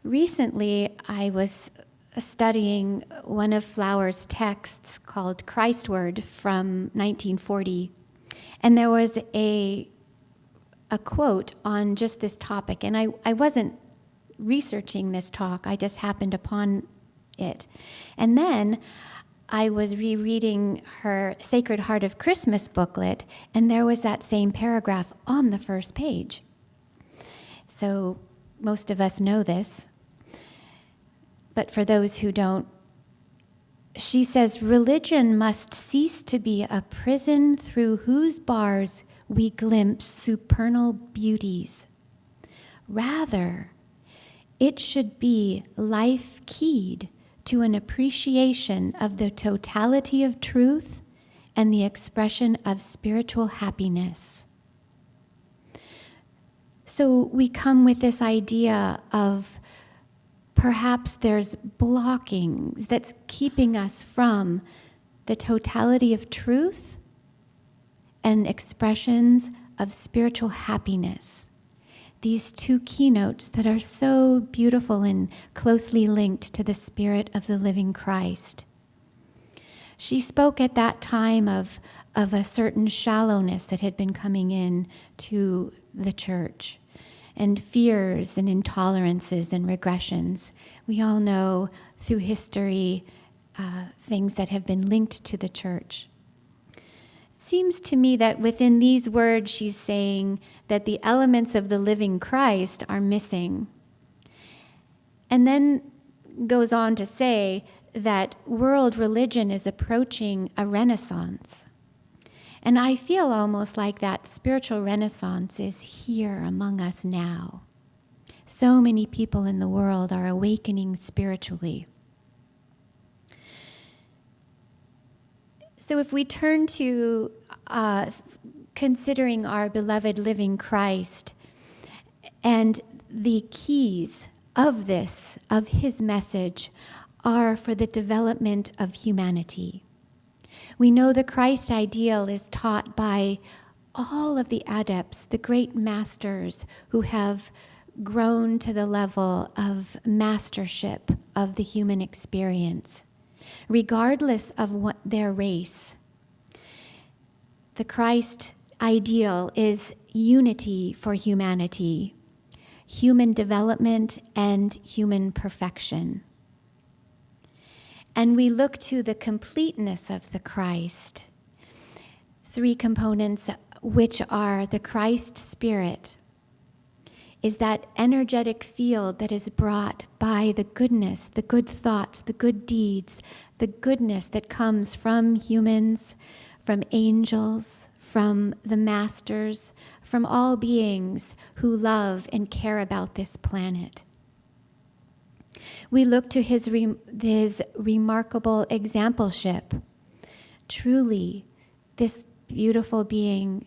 Recently, I was studying one of Flower's texts called Christward from 1940, and there was a quote on just this topic, and I wasn't researching this talk, I just happened upon it. And then I was rereading her Sacred Heart of Christmas booklet, and there was that same paragraph on the first page. So most of us know this, but for those who don't, she says, "Religion must cease to be a prison through whose bars we glimpse supernal beauties. Rather, it should be life keyed to an appreciation of the totality of truth and the expression of spiritual happiness." So we come with this idea of perhaps there's blockings that's keeping us from the totality of truth and expressions of spiritual happiness. These two keynotes that are so beautiful and closely linked to the Spirit of the living Christ. She spoke at that time of a certain shallowness that had been coming in to the church, and fears and intolerances and regressions. We all know through history things that have been linked to the church. Seems to me that within these words she's saying that the elements of the living Christ are missing. And then goes on to say that world religion is approaching a renaissance. And I feel almost like that spiritual renaissance is here among us now. So many people in the world are awakening spiritually. So if we turn to considering our beloved living Christ and the keys of this, of his message, are for the development of humanity. We know the Christ ideal is taught by all of the adepts, the great masters who have grown to the level of mastership of the human experience, regardless of what their race. The Christ ideal is unity for humanity, human development, and human perfection. And we look to the completeness of the Christ. Three components, which are the Christ Spirit, is that energetic field that is brought by the goodness, the good thoughts, the good deeds, the goodness that comes from humans, from angels, from the masters, from all beings who love and care about this planet. We look to his remarkable exampleship. Truly, this beautiful being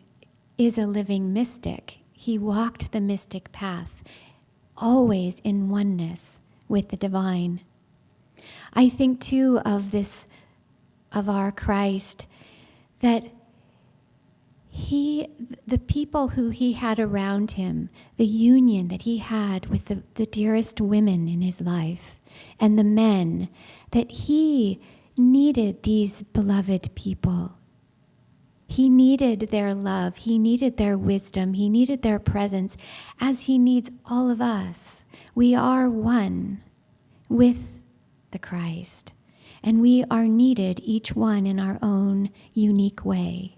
is a living mystic. He walked the mystic path, always in oneness with the divine. I think too of this, of our Christ, that the people who he had around him, the union that he had with the dearest women in his life, and the men, that he needed these beloved people. He needed their love, he needed their wisdom, he needed their presence, as he needs all of us. We are one with the Christ, and we are needed, each one in our own unique way.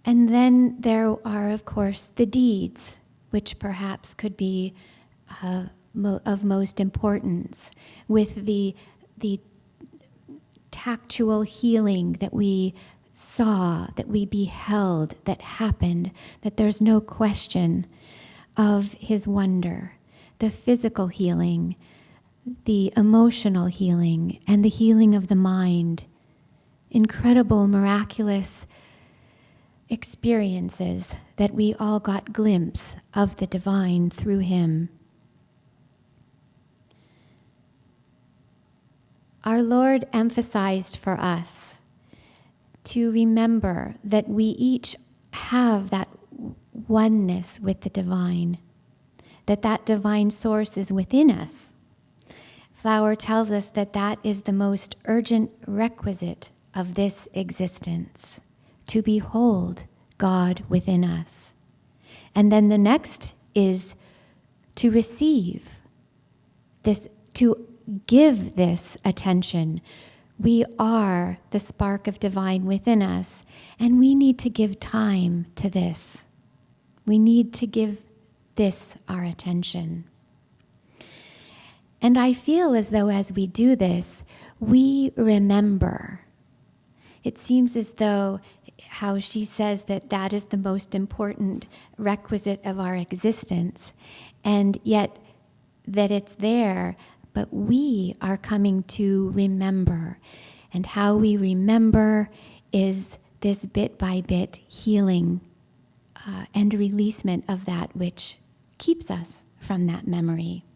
And then there are, of course, the deeds, which perhaps could be of most importance, with the tactual healing that we saw, that we beheld, that happened, that there's no question of his wonder, the physical healing, the emotional healing, and the healing of the mind. Incredible, miraculous experiences that we all got glimpse of the divine through him. Our Lord emphasized for us to remember that we each have that oneness with the divine, that divine source is within us. Flower tells us that that is the most urgent requisite of this existence, to behold God within us. And then the next is to receive this, to give this attention. We are the spark of divine within us, and we need to give time to this. We need to give this our attention. And I feel as though as we do this, we remember. It seems as though how she says that that is the most important requisite of our existence, and yet that it's there, but we are coming to remember. And how we remember is this bit by bit healing and releasement of that which keeps us from that memory.